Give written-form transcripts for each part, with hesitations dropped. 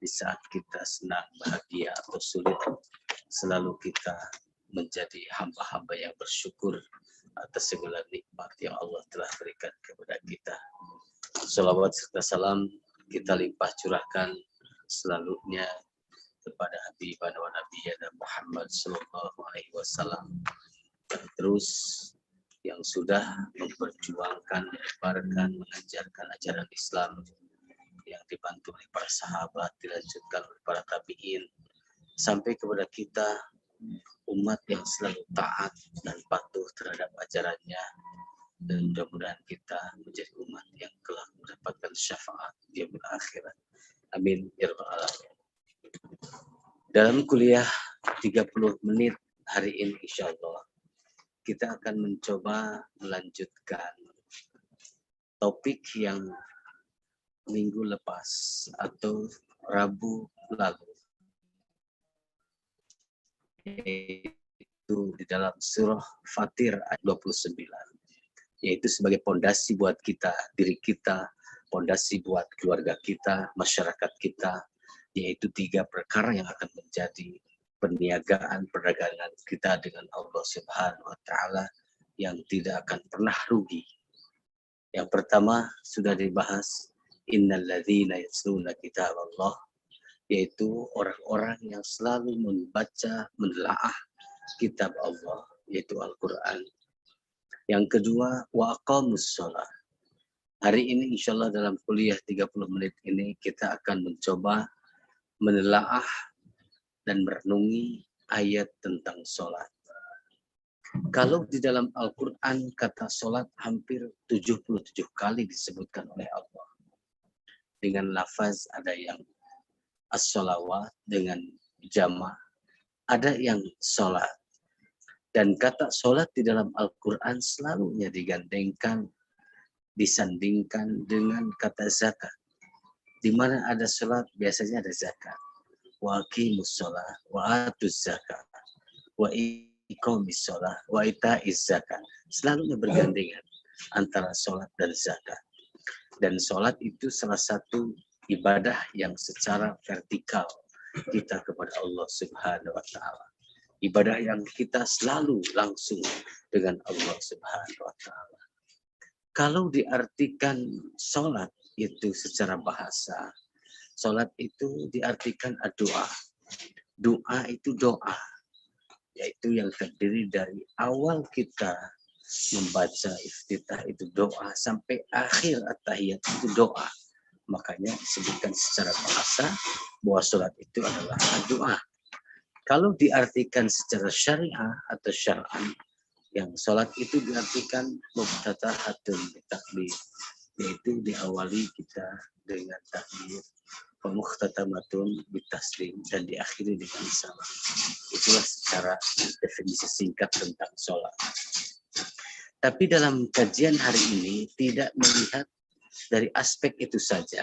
di saat kita senang, bahagia, atau sulit, selalu kita menjadi hamba-hamba yang bersyukur atas segala nikmat yang Allah telah berikan kepada kita. Salawat serta salam kita limpah curahkan selalunya kepada Habibana wa Nabiyana Muhammad sallallahu alaihi wasallam, yang terus yang sudah memperjuangkan, menyebarkan, mengajarkan ajaran Islam, yang dibantu oleh para sahabat, dilanjutkan oleh para tabi'in, sampai kepada kita, umat yang selalu taat dan patuh terhadap ajarannya, dan mudah-mudahan kita menjadi umat yang kelak mendapatkan syafaat di yaumil akhirat. Amin ya rabbal alamin. Dalam kuliah 30 menit hari ini insyaallah kita akan mencoba melanjutkan topik yang minggu lepas atau Rabu lalu, yaitu di dalam surah Fatir ayat 29, yaitu sebagai pondasi buat kita, diri kita, pondasi buat keluarga kita, masyarakat kita, yaitu 3 perkara yang akan menjadi perniagaan perdagangan kita dengan Allah Subhanahu wa taala yang tidak akan pernah rugi. Yang pertama sudah dibahas, innalladzina yatluna kitaballah, yaitu orang-orang yang selalu membaca, menelaah kitab Allah, yaitu Al-Qur'an. Yang kedua, wa aqamus shalah. Hari ini insyaallah dalam kuliah 30 menit ini kita akan mencoba menelaah dan merenungi ayat tentang sholat. Kalau di dalam Al-Quran kata sholat hampir 77 kali disebutkan oleh Allah. Dengan lafaz ada yang as-sholawat dengan jama', ada yang sholat. Dan kata sholat di dalam Al-Quran selalunya digandengkan, disandingkan dengan kata zakat. Di mana ada sholat biasanya ada zakat. Wa aqimus sholat, wa atuz zakat, wa iqamis sholat, wa ita'iz zakat. Selalunya bergandengan antara sholat dan zakat. Dan sholat itu salah satu ibadah yang secara vertikal kita kepada Allah Subhanahu wa taala. Ibadah yang kita selalu langsung dengan Allah Subhanahu wa taala. Kalau diartikan sholat itu secara bahasa, sholat itu diartikan doa. Doa itu doa, yaitu yang terdiri dari awal kita membaca iftitah itu doa sampai akhir at-tahiyat itu doa. Makanya disebutkan secara bahasa bahwa sholat itu adalah doa. Kalau diartikan secara syariah atau syar'an, yang sholat itu diartikan muftatahatun bitakbir, yaitu diawali kita dengan takbir, pemuhtatamatun bitaslim, dan diakhiri dengan salam. Itulah secara definisi singkat tentang sholat. Tapi dalam kajian hari ini tidak melihat dari aspek itu saja.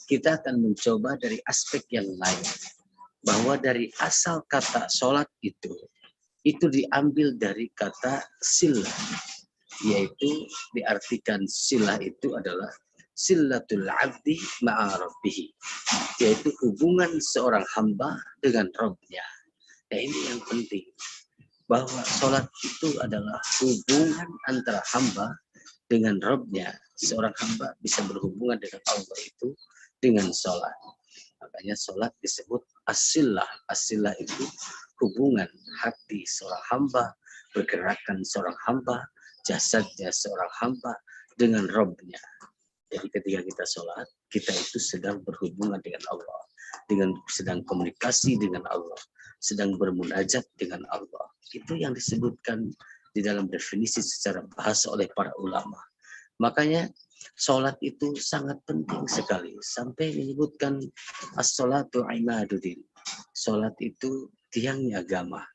Kita akan mencoba dari aspek yang lain. Bahwa dari asal kata sholat itu diambil dari kata silah. Yaitu diartikan silah itu adalah silatul abdi ma'a rabbih, yaitu hubungan seorang hamba dengan Rabb-nya. Nah ini yang penting, bahwa sholat itu adalah hubungan antara hamba dengan Rabb-nya. Seorang hamba bisa berhubungan dengan Allah itu dengan sholat. Makanya sholat disebut as-silah. As-silah itu hubungan hati seorang hamba, pergerakan seorang hamba, jasadnya seorang hamba dengan Rabb-nya. Jadi ketika kita sholat, kita itu sedang berhubungan dengan Allah, sedang komunikasi dengan Allah, sedang bermunajat dengan Allah. Itu yang disebutkan di dalam definisi secara bahasa oleh para ulama. Makanya sholat itu sangat penting sekali. Sampai menyebutkan as-sholatu imaduddin. Sholat itu tiangnya agama.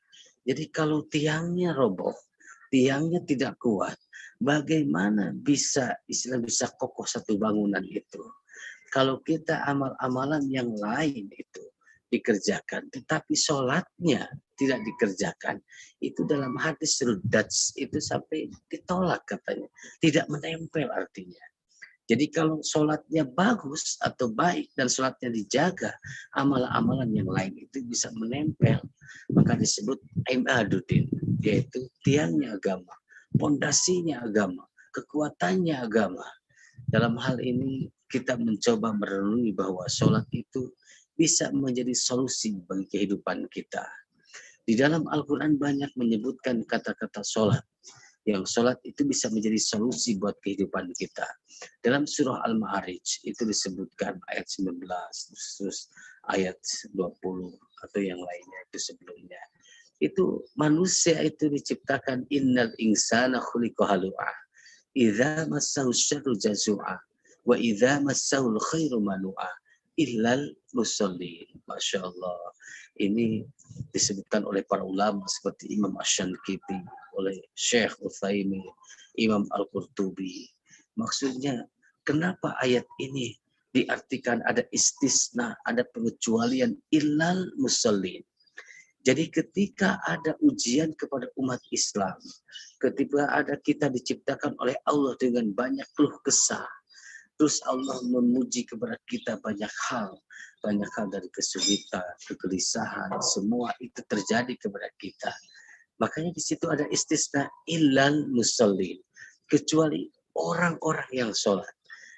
Jadi kalau tiangnya roboh, tiangnya tidak kuat, bagaimana bisa kokoh satu bangunan itu? Kalau kita amal-amalan yang lain itu dikerjakan, tetapi sholatnya tidak dikerjakan, itu dalam hadis rudats itu sampai ditolak katanya, tidak menempel artinya. Jadi kalau sholatnya bagus atau baik dan sholatnya dijaga, amalan-amalan yang lain itu bisa menempel. Maka disebut imaduddin, yaitu tiangnya agama, pondasinya agama, kekuatannya agama. Dalam hal ini kita mencoba merenungi bahwa sholat itu bisa menjadi solusi bagi kehidupan kita. Di dalam Al-Quran banyak menyebutkan kata-kata sholat. Yang sholat itu bisa menjadi solusi buat kehidupan kita. Dalam surah Al-Ma'arij itu disebutkan ayat 19, terus ayat 20 atau yang lainnya itu sebelumnya. Itu manusia itu diciptakan innal insana khuliqa halu'a. Idza massahu syarru jazua wa idza massahu khairu manu'a illal musallin. Masya Allah. Ini disebutkan oleh para ulama seperti Imam Asy-Syanqiti, oleh Syekh Utsaimin, Imam Al-Qurtubi. Maksudnya, kenapa ayat ini diartikan ada istisna, ada pengecualian illal musallin. Jadi ketika ada ujian kepada umat Islam, ketika ada kita diciptakan oleh Allah dengan banyak keluh kesah, terus Allah memuji kepada kita banyak hal dari kesulitan, kegelisahan, semua itu terjadi kepada kita. Makanya di situ ada istisna illal musallin, kecuali orang-orang yang sholat.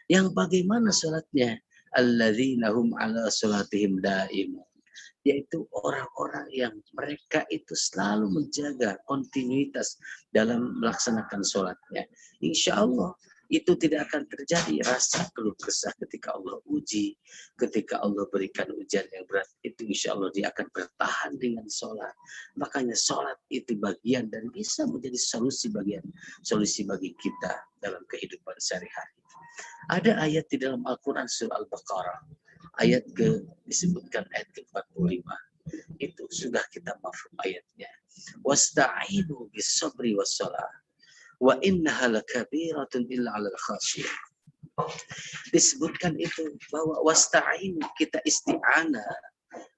Yang bagaimana sholatnya? Alladzina hum ala sholatihim daimun, yaitu orang-orang yang mereka itu selalu menjaga kontinuitas dalam melaksanakan sholatnya. Insya Allah itu tidak akan terjadi rasa keluh kesah ketika Allah uji, ketika Allah berikan ujian yang berat, itu insya Allah dia akan bertahan dengan sholat. Makanya sholat itu bagian dan bisa menjadi solusi bagi kita dalam kehidupan sehari-hari. Ada ayat di dalam Al-Quran surah Al-Baqarah, ayat disebutkan ayat ke-45. Itu sudah kita mafhum ayatnya. Wasta'inu bis-sabri was-shalah wa innaha lakabiratun illa 'alal khashiyin. Disebutkan itu bahwa wasta'inu, kita isti'anah,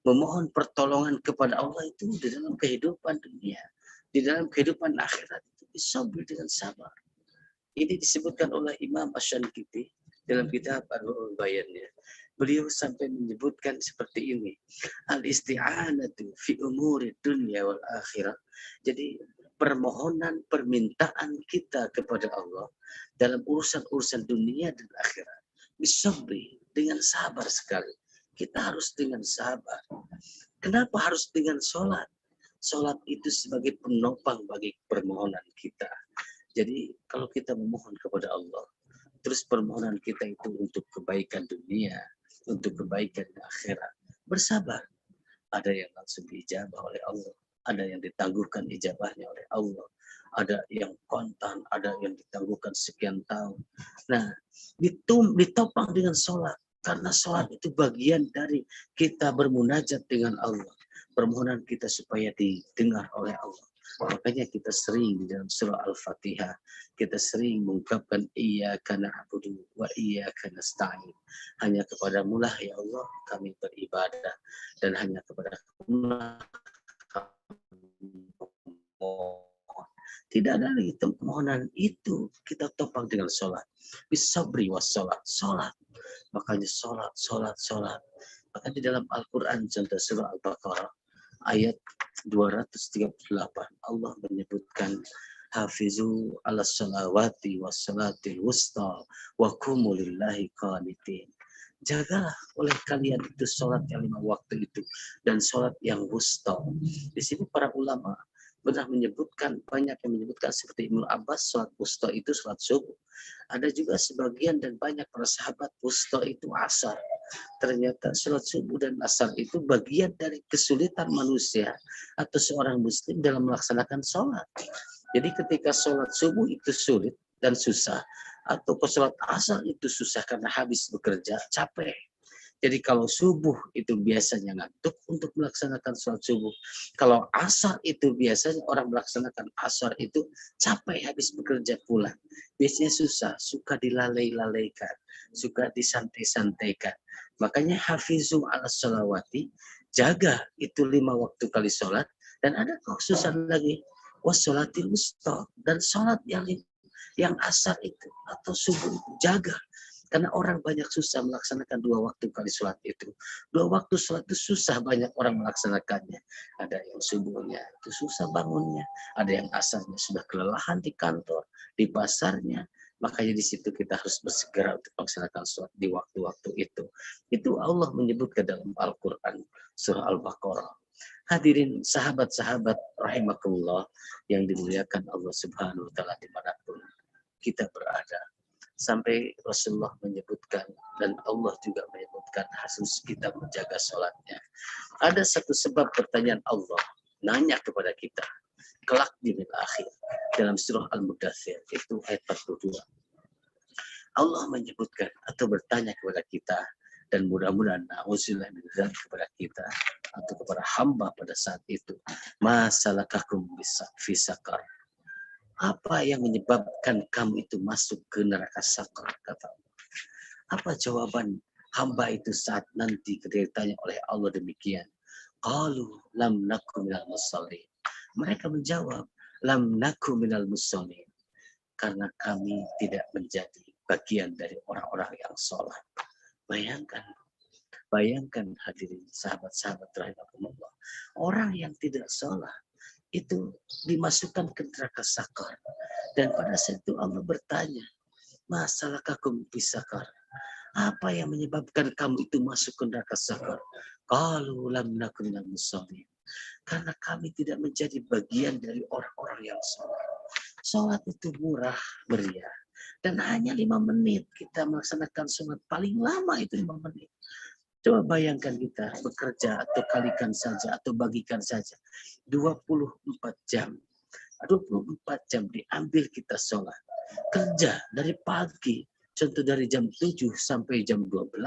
memohon pertolongan kepada Allah itu di dalam kehidupan dunia, di dalam kehidupan akhirat itu bisabri, dengan sabar. Ini disebutkan oleh Imam Asy-Syanqiti dalam kitab Ar-Ruhul Bayannya. Beliau sampai menyebutkan seperti ini. Al-isti'anatu fi umuri dunya wal akhirah. Jadi permohonan, permintaan kita kepada Allah dalam urusan-urusan dunia dan akhirat. Bisabri, dengan sabar sekali. Kita harus dengan sabar. Kenapa harus dengan sholat? Sholat itu sebagai penopang bagi permohonan kita. Jadi kalau kita memohon kepada Allah, terus permohonan kita itu untuk kebaikan dunia, untuk kebaikan akhirat, bersabar. Ada yang langsung diijabah oleh Allah, ada yang ditangguhkan ijabahnya oleh Allah, ada yang kontan, ada yang ditangguhkan sekian tahun. Nah, ditopang dengan sholat, karena sholat itu bagian dari kita bermunajat dengan Allah, permohonan kita supaya didengar oleh Allah. Makanya kita sering di dalam surah Al-Fatihah, kita sering mengungkapkan iyyaka na'budu wa iyyaka nasta'in. Hanya kepadamu lah ya Allah kami beribadah, dan hanya kepadamu lah kami memohon. Tidak ada lagi permohonan itu kita topang dengan sholat. Bisabri was sholat. Makanya sholat. Maka di dalam Al-Quran contoh surah Al-Baqarah ayat 238 Allah menyebutkan hafizu ala salawati was salatil wusta wa qumu lillahi qanitin. Jagalah oleh kalian itu sholat yang 5 waktu itu dan sholat yang wusta. Di sini para ulama pernah menyebutkan, banyak yang menyebutkan seperti Ibnu Abbas, sholat wusta itu sholat subuh. Ada juga sebagian dan banyak para sahabat wusta itu asar. Ternyata sholat subuh dan asar itu bagian dari kesulitan manusia atau seorang muslim dalam melaksanakan sholat. Jadi ketika sholat subuh itu sulit dan susah, atau sholat asar itu susah karena habis bekerja, capek. Jadi kalau subuh itu biasanya ngantuk untuk melaksanakan sholat subuh. Kalau asar itu biasanya orang melaksanakan asar itu capek habis bekerja pulang. Biasanya susah, suka dilalai-lalaikan, suka disantai-santaikan. Makanya hafizu ala sholawati, jaga itu 5 waktu kali sholat. Dan ada kekhususan lagi, wassolatil wusta, dan sholat yang asar itu atau subuh itu jaga. Karena orang banyak susah melaksanakan 2 waktu kali sholat itu. 2 waktu sholat itu susah banyak orang melaksanakannya. Ada yang subuhnya itu susah bangunnya. Ada yang asarnya sudah kelelahan di kantor, di pasarnya. Makanya di situ kita harus bersegera untuk melaksanakan sholat di waktu-waktu itu. Itu Allah menyebutkan dalam Al-Quran, surah Al-Baqarah. Hadirin sahabat-sahabat rahimakumullah yang dimuliakan Allah Subhanahu wa taala dimanapun kita berada. Sampai Rasulullah menyebutkan dan Allah juga menyebutkan harus kita menjaga sholatnya. Ada satu sebab pertanyaan Allah nanya kepada kita kelak di akhir dalam surah Al-Mudaththir itu ayat 42. Allah menyebutkan atau bertanya kepada kita dan mudah-mudahan na'udzubillah min dzalik kepada kita atau kepada hamba pada saat itu, masalakakum fi sakar. Apa yang menyebabkan kamu itu masuk ke neraka sakar, kata Allah. Apa jawaban hamba itu saat nanti ketika ditanya oleh Allah demikian? Qalu lam naku minal musallin. Mereka menjawab, lam naku minal musallin. Karena kami tidak menjadi bagian dari orang-orang yang sholat. Bayangkan hadirin sahabat-sahabat rahimakumullah. Orang yang tidak sholat itu dimasukkan ke neraka sakar. Dan pada saat itu Allah bertanya, masalakakum bisakar. Apa yang menyebabkan kamu itu masuk ke neraka sakar? Qalu lam naku minal musallin. Karena kami tidak menjadi bagian dari orang-orang yang sholat. Sholat itu murah, meriah. Dan hanya 5 menit kita melaksanakan sholat. Paling lama itu 5 menit. Coba bayangkan kita bekerja atau kalikan saja atau bagikan saja 24 jam. 24 jam diambil kita sholat. Kerja dari pagi, contoh dari jam 7 sampai jam 12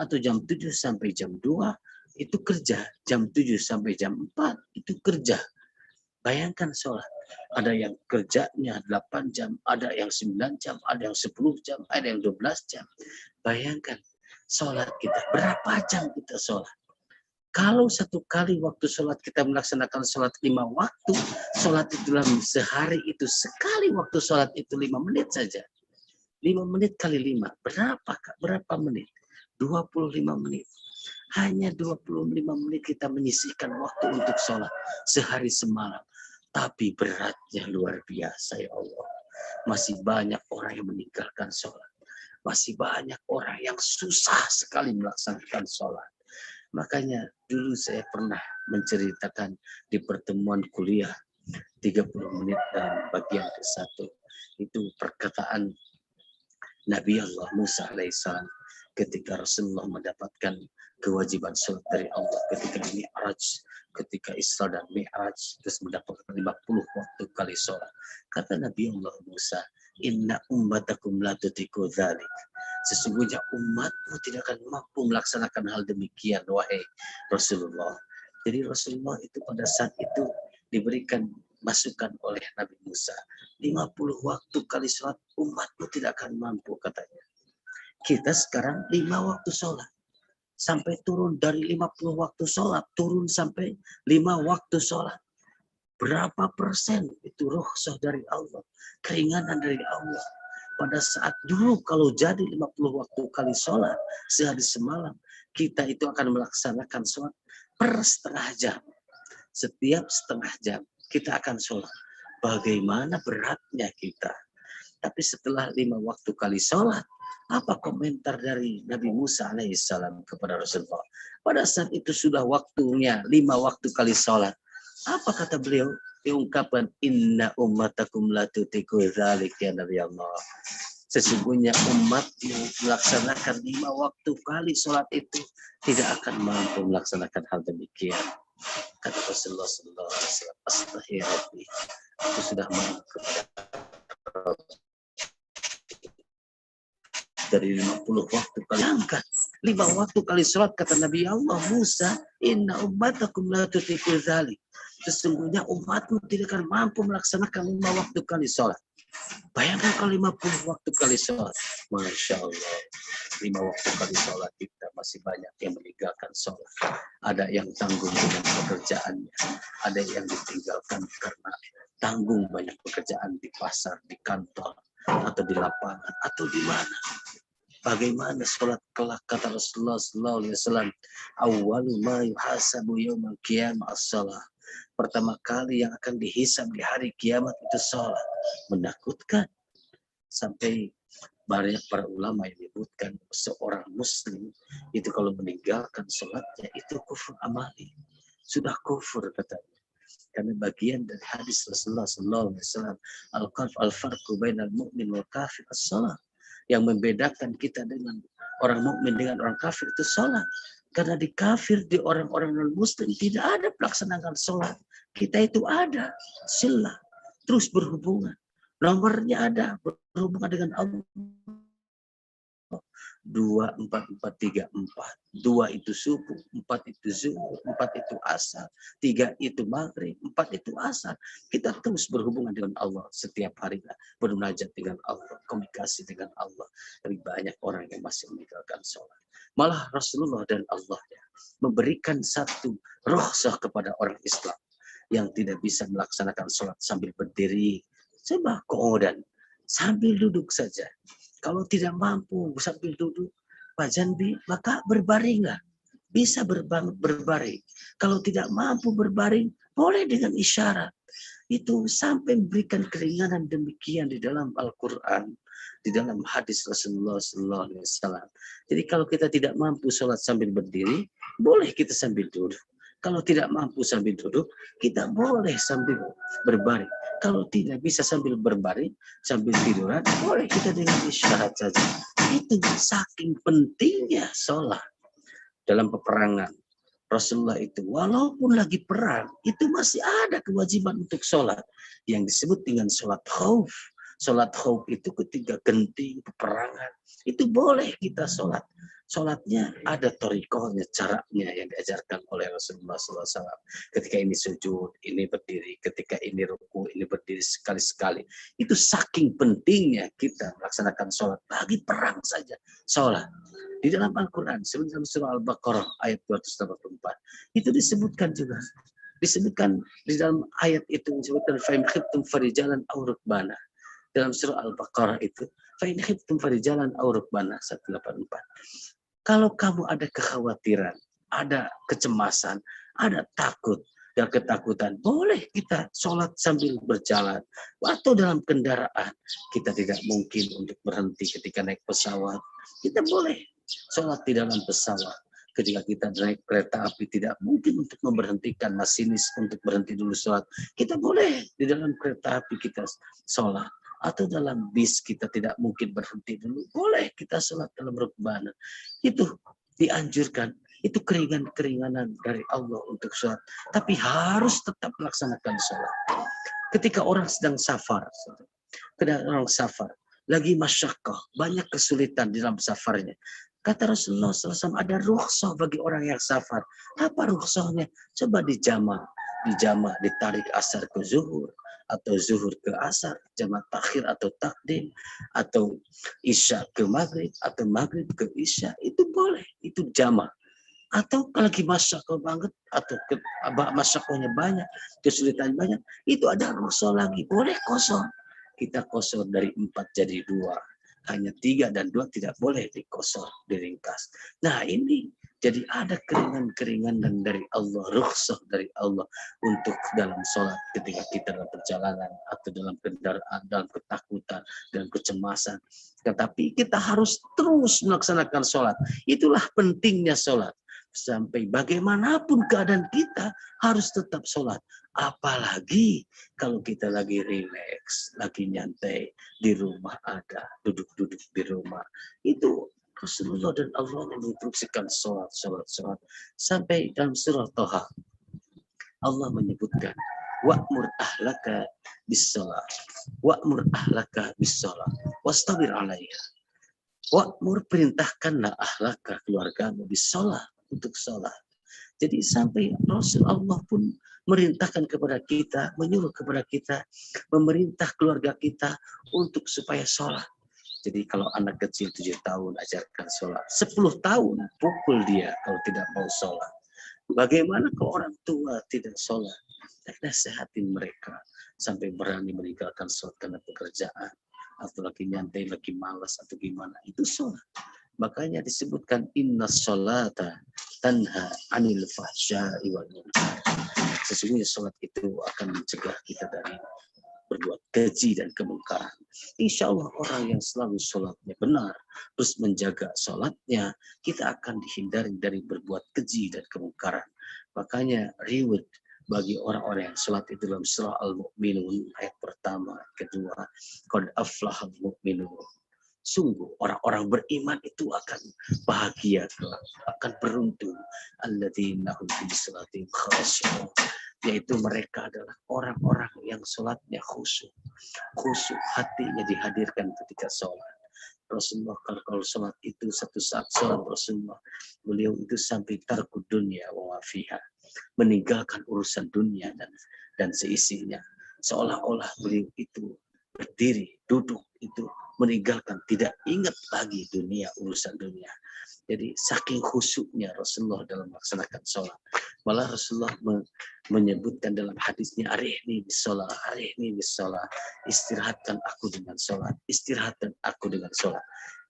atau jam 7 sampai jam 2 itu kerja. Jam 7 sampai jam 4 itu kerja. Bayangkan sholat. Ada yang kerjanya 8 jam, ada yang 9 jam, ada yang 10 jam, ada yang 12 jam. Bayangkan sholat kita, berapa jam kita sholat? Kalau satu kali waktu sholat kita melaksanakan sholat 5 waktu, sholat itu dalam sehari itu sekali waktu sholat itu 5 menit saja. 5 menit kali 5, berapa menit? 25 menit. Hanya 25 menit kita menyisihkan waktu untuk sholat sehari semalam. Tapi beratnya luar biasa ya Allah. Masih banyak orang yang meninggalkan sholat. Masih banyak orang yang susah sekali melaksanakan sholat. Makanya dulu saya pernah menceritakan di pertemuan kuliah 30 menit dan bagian ke-1. Itu perkataan Nabi Allah Musa alaihissalam ketika Rasulullah mendapatkan kewajiban sholat dari Allah ketika Mi'raj, ketika Isra dan Mi'raj, terus mendapatkan 50 waktu kali sholat. Kata Nabi Allah Musa, inna ummatakum la tutiku dzalik. Sesungguhnya umatmu tidak akan mampu melaksanakan hal demikian, wahai Rasulullah. Jadi Rasulullah itu pada saat itu diberikan masukan oleh Nabi Musa. 50 waktu kali sholat umatmu tidak akan mampu, katanya. Kita sekarang 5 waktu sholat. Sampai turun dari 50 waktu sholat, turun sampai 5 waktu sholat. Berapa persen itu rukhsah dari Allah, keringanan dari Allah. Pada saat dulu kalau jadi 50 waktu kali sholat sehari semalam, kita itu akan melaksanakan sholat per setengah jam. Setiap setengah jam kita akan sholat. Bagaimana beratnya kita. Tapi setelah 5 waktu kali sholat, apa komentar dari Nabi Musa alaihissalam kepada Rasulullah? Pada saat itu sudah waktunya 5 waktu kali sholat. Apa kata beliau? Diungkapkan, inna ummatakum la tutiku dzalik ya Nabi Allah. Sesungguhnya umatmu melaksanakan 5 waktu kali sholat itu tidak akan mampu melaksanakan hal demikian. Kata Rasulullah sallallahu alaihi wasallam, astaghfirullah. Aku sudah mampu dari 50 waktu kali angkat 5 waktu kali sholat. Kata Nabi Allah Musa, inna ummatakum la tutiku dzalik. Sesungguhnya umatmu tidak akan mampu melaksanakan 5 waktu kali sholat. Bayangkan kalau 50 waktu kali sholat. Masya Allah. 5 waktu kali sholat kita masih banyak yang meninggalkan sholat. Ada yang tanggung dengan pekerjaannya. Ada yang ditinggalkan karena tanggung banyak pekerjaan di pasar, di kantor, atau di lapangan, atau di mana. Bagaimana sholat kelak, kata Rasulullah SAW, awwalu ma yuhasabu yawmal qiyamah as-salah. Pertama kali yang akan dihisab di hari kiamat itu sholat. Menakutkan. Sampai banyak para ulama yang menyebutkan seorang muslim itu kalau meninggalkan sholatnya itu kufur amali. Sudah kufur katanya. Karena bagian dari hadis Rasulullah SAW, al-farqu bainal mu'min wal kafir as-salat. Yang membedakan kita dengan orang mukmin dengan orang kafir itu sholat. Karena di kafir, di orang-orang non-muslim tidak ada pelaksanaan sholat. Kita itu ada, silah, terus berhubungan. Nomornya ada, berhubungan dengan Allah. 2, 4, 4, 3, 4. 2 itu subuh, 4 itu zuhur, 4 itu asar, 3 itu maghrib, 4 itu asar. Kita terus berhubungan dengan Allah setiap harinya, bermunajat dengan Allah, komunikasi dengan Allah. Tapi banyak orang yang masih meninggalkan sholat. Malah Rasulullah dan Allahnya memberikan satu rukhsah kepada orang Islam yang tidak bisa melaksanakan sholat sambil berdiri. Coba komodan, sambil duduk saja. Kalau tidak mampu sambil duduk, Pak Janbi, maka berbaringlah. Bisa berbaring. Kalau tidak mampu berbaring, boleh dengan isyarat. Itu sampai memberikan keringanan demikian di dalam Al-Quran, di dalam hadis Rasulullah SAW. Jadi kalau kita tidak mampu sholat sambil berdiri, boleh kita sambil duduk. Kalau tidak mampu sambil duduk, kita boleh sambil berbaring. Kalau tidak bisa sambil berbaring, sambil tiduran, boleh kita dengan isyarat saja. Itu saking pentingnya sholat dalam peperangan. Rasulullah itu walaupun lagi perang, itu masih ada kewajiban untuk sholat. Yang disebut dengan sholat khauf. Sholat khauf itu ketika genting, peperangan. Itu boleh kita sholat. Sholatnya ada torikohnya, caranya yang diajarkan oleh Rasulullah SAW. Ketika ini sujud, ini berdiri. Ketika ini ruku, ini berdiri sekali-sekali. Itu saking pentingnya kita melaksanakan sholat. Bagi perang saja, sholat. Di dalam Al-Quran, dalam surah Al-Baqarah ayat 284, itu disebutkan juga. Disebutkan di dalam ayat itu, disebutkan فَإِنْ خِفْتُمْ فَرِجَالًا أَوْ رُكْبَانًا. Dalam surah Al-Baqarah itu, فَإِنْ خِفْتُمْ فَرِجَالًا أَوْ رُكْبَانًا 184. Kalau kamu ada kekhawatiran, ada kecemasan, ada takut, dan ketakutan, boleh kita sholat sambil berjalan. Atau dalam kendaraan, kita tidak mungkin untuk berhenti ketika naik pesawat. Kita boleh sholat di dalam pesawat. Ketika kita naik kereta api, tidak mungkin untuk memberhentikan masinis untuk berhenti dulu sholat. Kita boleh di dalam kereta api kita sholat. Atau dalam bis kita tidak mungkin berhenti dulu. Boleh kita sholat dalam rukbana. Itu dianjurkan. Itu keringanan dari Allah untuk sholat. Tapi harus tetap melaksanakan sholat. Ketika orang sedang safar. Ketika orang safar. Lagi masyakkah. Banyak kesulitan di dalam safarnya. Kata Rasulullah SAW, ada rukhsah bagi orang yang safar. Apa rukhsahnya? Coba dijama. Dijama, ditarik asar ke zuhur. Atau zuhur ke asar, jamak takhir atau takdim, atau isya ke maghrib, atau maghrib ke isya, itu boleh, itu jamak. Atau kalau lagi masyakoh banget, atau masyakohnya banyak, kesulitan banyak, itu ada rukhsah lagi, boleh kosong. Kita kosong dari 4 jadi 2. Hanya 3 dan 2 tidak boleh dikosor, diringkas. Nah ini, jadi ada keringan-keringanan dari Allah, rukhsah dari Allah untuk dalam sholat ketika kita dalam perjalanan atau dalam kendaraan, dalam ketakutan dan kecemasan. Tetapi kita harus terus melaksanakan sholat. Itulah pentingnya sholat. Sampai bagaimanapun keadaan kita harus tetap sholat. Apalagi kalau kita lagi rileks, lagi nyantai, di rumah ada, duduk-duduk di rumah. Itu Rasulullah dan Allah yang menginstruksikan sholat. Sampai dalam surah Toha, Allah menyebutkan, wa'mur ahlaka bis-sholat, wa'mur ahlaka bis-sholat, wastabir alaiha. Wa'mur, perintahkanlah ahlaka, keluargamu, bis-sholat, untuk sholat. Jadi sampai Rasul Allah pun merintahkan kepada kita, menyuruh kepada kita, memerintah keluarga kita untuk supaya sholat. Jadi kalau anak kecil 7 tahun ajarkan sholat, 10 tahun pukul dia kalau tidak mau sholat. Bagaimana kalau orang tua tidak sholat? Nasehatin mereka sampai berani meninggalkan sholat karena pekerjaan atau lagi nyantai, lagi malas atau gimana, itu sholat. Makanya disebutkan inna sholata tanha anil fahsya'i wal munkar. Sesungguhnya sholat itu akan mencegah kita dari berbuat keji dan kemungkaran. Insya Allah orang yang selalu sholatnya benar, terus menjaga sholatnya, kita akan dihindari dari berbuat keji dan kemungkaran. Makanya reward bagi orang-orang yang sholat itu dalam surah Al-Mu'minun ayat pertama, kedua, qad aflahal mu'minun. Sungguh orang-orang beriman itu akan bahagia, akan beruntung. Alladzina hum fi sholatihim khashi'un, yaitu mereka adalah orang-orang yang sholatnya khusyuk. Khusyuk, hatinya dihadirkan ketika sholat. Rasulullah kalau sholat itu satu saat sholat Rasulullah, beliau itu sampai tarkud dunia wa fiha, meninggalkan urusan dunia dan seisinya. Seolah-olah beliau itu berdiri, duduk itu meninggalkan, tidak ingat lagi dunia, urusan dunia. Jadi saking khusyuknya Rasulullah dalam melaksanakan sholat. Malah Rasulullah menyebutkan dalam hadisnya, arihni bisolah, arihni bisolah, istirahatkan aku dengan sholat, istirahatkan aku dengan sholat.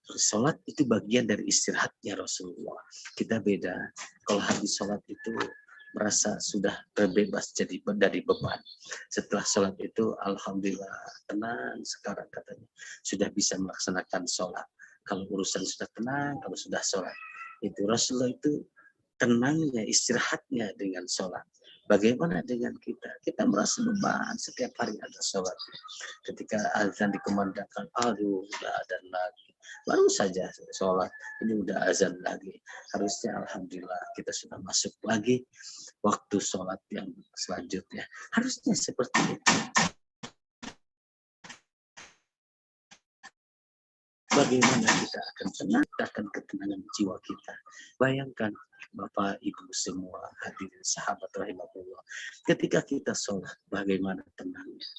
Sholat itu bagian dari istirahatnya Rasulullah. Kita beda. Kalau habis sholat itu merasa sudah terbebas dari beban. Setelah sholat itu alhamdulillah tenang sekarang katanya. Sudah bisa melaksanakan sholat. Kalau urusan sudah tenang, kalau sudah sholat. Itu Rasulullah itu tenangnya, istirahatnya dengan sholat. Bagaimana dengan kita? Kita merasa beban setiap hari ada sholat. Ketika azan dikumandangkan, aduh udah azan lagi. Baru saja sholat, ini udah azan lagi. Harusnya alhamdulillah kita sudah masuk lagi waktu sholat yang selanjutnya. Harusnya seperti itu. Bagaimana kita akan tenang, akan ketenangan jiwa kita. Bayangkan Bapak, Ibu semua hadirin sahabat rahimahullah. Ketika kita sholat, bagaimana tenangnya.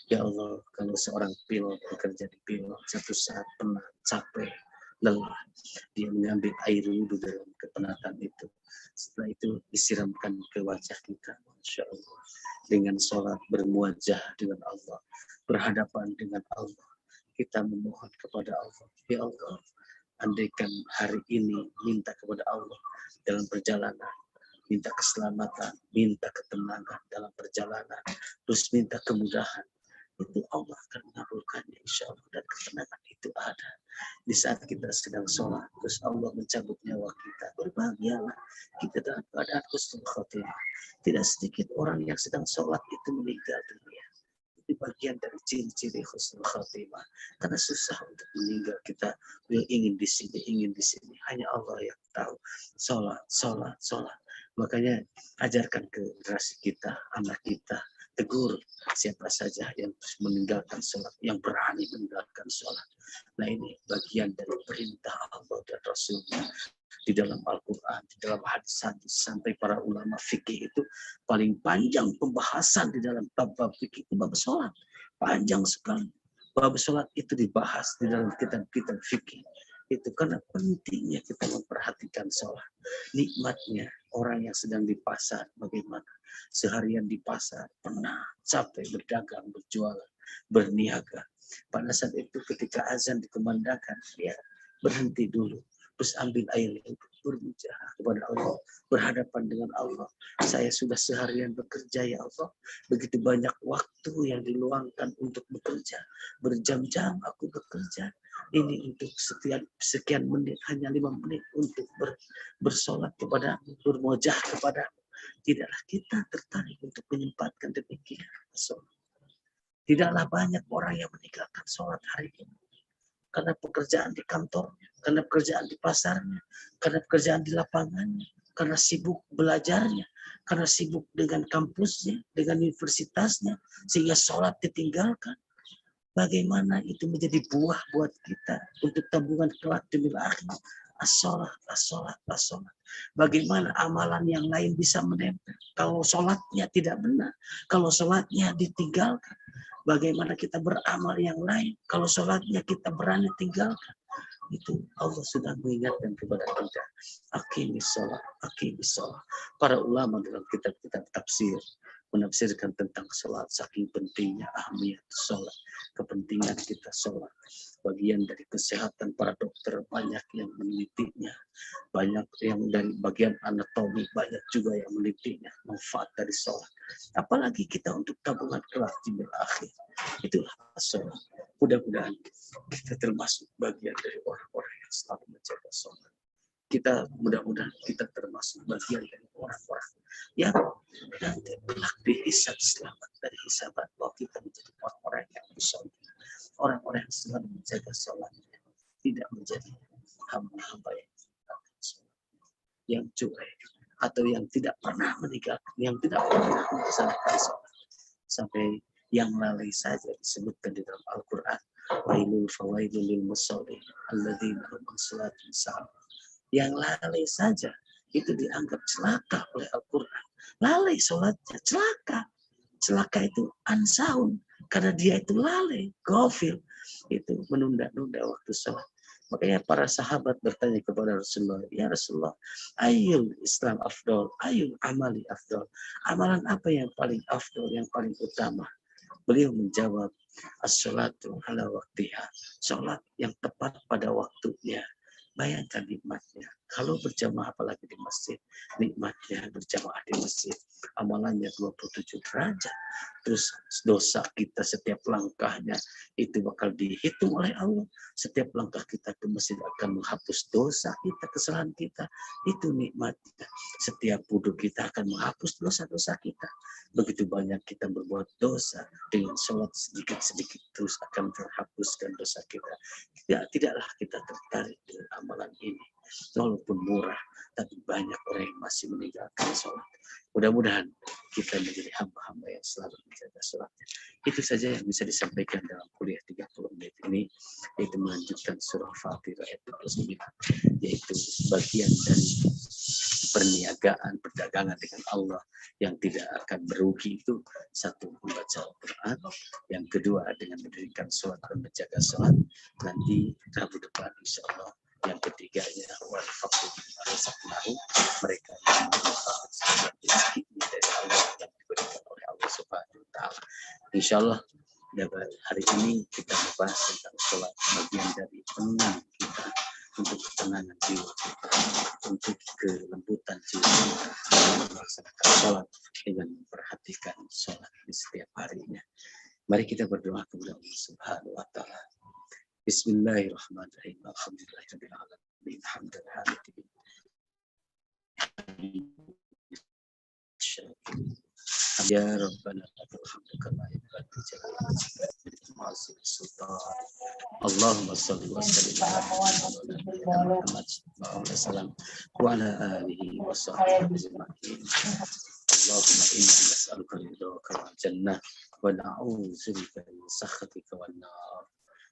Ya Allah, kalau seorang pilot bekerja di pilot, satu saat penat, capek, lelah, dia mengambil air wudhu dalam kepenatan itu. Setelah itu disiramkan ke wajah kita, Masya Allah. Dengan sholat bermuajah dengan Allah, berhadapan dengan Allah. Kita memohon kepada Allah, ya Allah, andaikan hari ini minta kepada Allah dalam perjalanan, minta keselamatan, minta ketenangan dalam perjalanan, terus minta kemudahan, itu Allah akan mengabulkannya insya Allah, dan ketenangan itu ada. Di saat kita sedang sholat, terus Allah mencabut nyawa kita, berbahagialah kita dalam keadaan husnul khotimah. Tidak sedikit orang yang sedang sholat itu meninggal dunia. Itu bagian dari ciri-ciri husnul khatimah. Karena susah untuk meninggal, kita ingin di sini. Hanya Allah yang tahu. Sholat. Makanya ajarkan ke generasi kita, anak kita, tegur siapa saja yang meninggalkan sholat, yang berani meninggalkan sholat. Nah ini bagian dari perintah Allah dan Rasulnya. Di dalam Al-Quran, di dalam hadis-hadis, sampai para ulama fikih itu paling panjang pembahasan di dalam bab-bab fikih itu bab sholat. Panjang sekali. Bab sholat itu dibahas di dalam kitab-kitab fikih. Itu karena pentingnya kita memperhatikan sholat. Nikmatnya orang yang sedang di pasar, bagaimana? Seharian di pasar, penat, capek, berdagang, berjualan, berniaga. Pada saat itu ketika azan dikumandangkan, dia berhenti dulu. Terus ambil air untuk berbicara kepada Allah, berhadapan dengan Allah. Saya sudah seharian bekerja ya Allah, begitu banyak waktu yang diluangkan untuk bekerja, berjam-jam aku bekerja. Ini untuk sekian menit, hanya 5 menit untuk bersolat kepada, bermojah kepada. Tidaklah kita tertarik untuk menyempatkan demikian sholat. Tidaklah banyak orang yang meninggalkan sholat hari ini. Karena pekerjaan di kantornya, karena pekerjaan di pasarnya, karena pekerjaan di lapangannya, karena sibuk belajarnya, karena sibuk dengan kampusnya, dengan universitasnya, sehingga sholat ditinggalkan. Bagaimana itu menjadi buah buat kita untuk tabungan kelak demi akhir. As-sholat. Bagaimana amalan yang lain bisa menempel kalau sholatnya tidak benar, kalau sholatnya ditinggalkan. Bagaimana kita beramal yang lain kalau sholatnya kita berani tinggalkan. Itu Allah sudah mengingatkan kepada kita. Aqimis sholat. Para ulama dalam kitab-kitab tafsir menafsirkan tentang sholat, saking pentingnya ahmiyat sholat, kepentingan kita sholat. Bagian dari kesehatan para dokter banyak yang menelitinya, banyak yang dari bagian anatomi banyak juga yang menelitinya, manfaat dari sholat. Apalagi kita untuk tabungan kelak di akhir, itulah sholat. Mudah-mudahan kita termasuk bagian dari orang-orang yang selalu menjaga sholat. Kita mudah-mudahan kita termasuk bagian dari orang-orang yang nanti kelak dihisab, selamat dari hisaban, bahwa kita menjadi orang-orang yang bersyukur, orang-orang yang selalu menjaga sholatnya, tidak menjadi hamba-hamba yang cuek atau yang tidak pernah meninggalkan, yang tidak pernah melaksanakan sholat, sampai yang lalai saja disebutkan di dalam Al-Quran. Wailul fawailul lil musallin alladzina hum an salatihim sahun. Yang lalai saja itu dianggap celaka oleh Al-Quran. Lalai sholatnya celaka. Celaka itu ansaun karena dia itu lalai, ghafil, itu menunda-nunda waktu sholat. Makanya para sahabat bertanya kepada Rasulullah, ya Rasulullah, ayul Islam afdol, ayul amali afdol. Amalan apa yang paling afdol, yang paling utama? Beliau menjawab, as-sholatu ala waktiha. Sholat yang tepat pada waktunya. Bayangkan nikmatnya. Kalau berjamaah apalagi di masjid, nikmatnya berjamaah di masjid. Amalannya 27 derajat. Terus dosa kita setiap langkahnya itu bakal dihitung oleh Allah. Setiap langkah kita ke masjid akan menghapus dosa kita, kesalahan kita. Itu nikmatnya. Setiap wudhu kita akan menghapus dosa-dosa kita. Begitu banyak kita berbuat dosa, dengan sholat sedikit-sedikit terus akan terhapuskan dosa kita. Tidaklah kita tertarik dengan amalan ini. Walaupun murah, tapi banyak orang yang masih meninggalkan sholat. Mudah-mudahan kita menjadi hamba-hamba yang selalu menjaga sholatnya. Itu saja yang bisa disampaikan dalam kuliah 30 menit ini, yaitu melanjutkan surah Fatir ayat 29, yaitu bagian dari perniagaan, perdagangan dengan Allah yang tidak akan merugi itu. Satu, membaca Al-Quran. Yang kedua, dengan mendirikan sholat dan menjaga sholat. Nanti Rabu depan insya Allah. Yang ketiganya, wal-fakir marzaqnahu, mereka yang mendapatkan rezeki dari Allah yang diberikan oleh Allah Subhanahu wa Ta'ala. Insya Allah hari ini kita membahas tentang sholat, bagian dari penenang kita, untuk ketenangan jiwa kita, untuk kelembutan jiwa kita, melaksanakan sholat dengan memperhatikan sholat di setiap harinya. Mari kita berdoa kepada Allah Subhanahu wa Ta'ala. Bismillahirrahmanirrahim. Alhamdulillahirabbil alamin. Hamdan hamidin. Ya Rabbana lakal hamdu kama yanbaghi li jalali wajhika sultan. Allahumma shalli wa sallim ala Muhammad wa ala alihi wa sahbihi ajma'in. Allahumma inna nas'aluka ridhaka wal jannah wa na'udzu bika min sakhatika wan nar.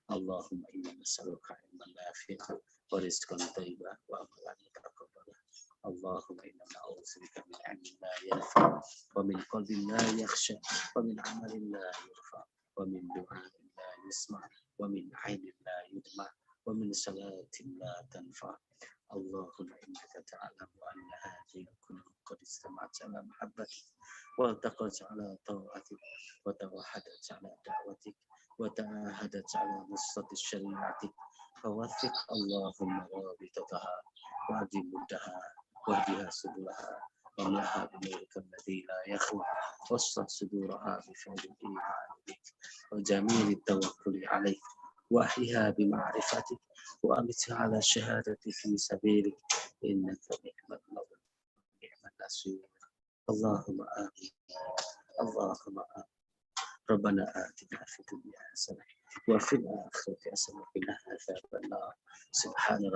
Allahumma inna nas'aluka ilman nafi'an wa rizqan thayyiban wa amalan mutaqabbalan. Allahumma inna na'udzubika min 'ilmin la yanfa' wa min qalbin la yakhsha wa min 'amalin la yurfa wa min du'ain la yusma' wa min 'ainin la yudma' wa min salatin la tanfa'. Allahumma innaka ta'lamu anna hadhihi al-qulub qad istama'at 'ala mahabbatik wa taqat 'ala ta'atik wa tawahadat 'ala da'watik wa ta'ahadat 'ala nusrati syari'atik. Fawathiq Allahumma rabitataha wa adil muddaha wahdiha subulaha wa mlaha binurika alladhi la yakhwa wasrah suduraha bifadil iman bik wa jamili tawakkuli alaik wa ahliha bima'rifatik wa amitha ala syahadati fi sabilik innaka ni'mal mawla ni'mal nasir. Allahumma amin. Allahumma amin. Rabbana atina fid dunya hasanah wa fil akhirati hasanah wa qina adzabannar. Subhana